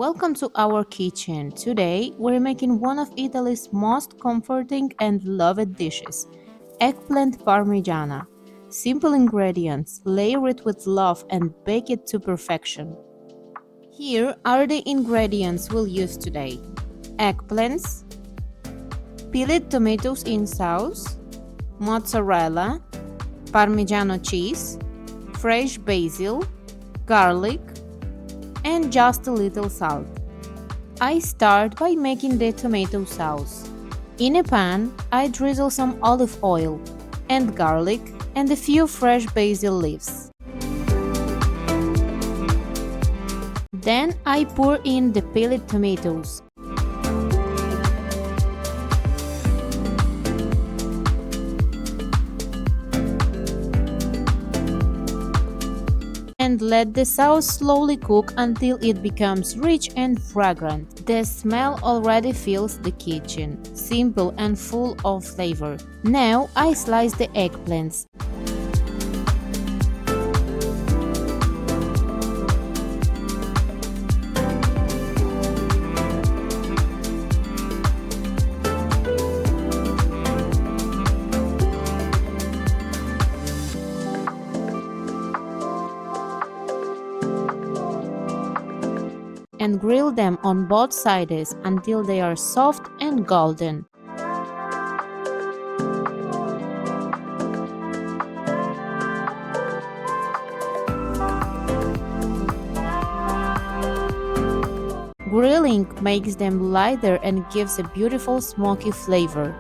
Welcome to our kitchen. Today we're making one of Italy's most comforting and loved dishes, eggplant parmigiana. Simple ingredients, layer it with love and bake it to perfection. Here are the ingredients we'll use today. Eggplants, peeled tomatoes in sauce, mozzarella, Parmigiano cheese, fresh basil, garlic, and just a little salt. I start by making the tomato sauce. In a pan, I drizzle some olive oil and garlic and a few fresh basil leaves. Then I pour in the peeled tomatoes. And let the sauce slowly cook until it becomes rich and fragrant. The smell already fills the kitchen, simple and full of flavor. Now I slice the eggplants. And grill them on both sides until they are soft and golden. Grilling makes them lighter and gives a beautiful smoky flavor.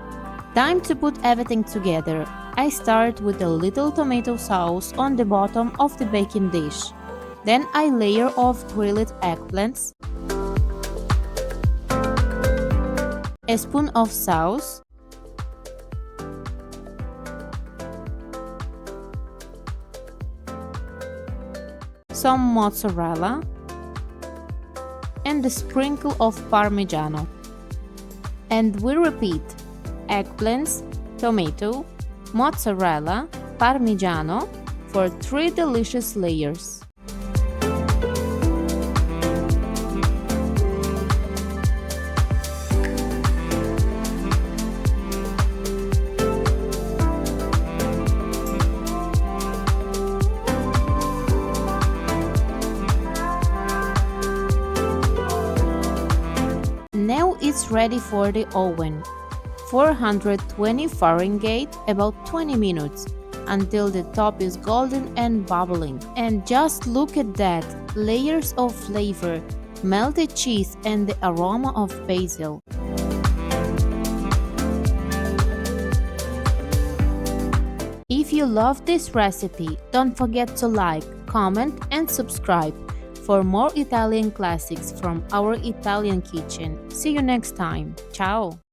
Time to put everything together. I start with a little tomato sauce on the bottom of the baking dish. Then I layer off grilled eggplants, a spoon of sauce, some mozzarella, and a sprinkle of Parmigiano. And we repeat: eggplants, tomato, mozzarella, Parmigiano for 3 delicious layers. Now it's ready for the oven. 420 Fahrenheit, about 20 minutes, until the top is golden and bubbling. And just look at that, layers of flavor, melted cheese and the aroma of basil. If you love this recipe, don't forget to like, comment and subscribe for more Italian classics from our Italian kitchen. See you next time. Ciao!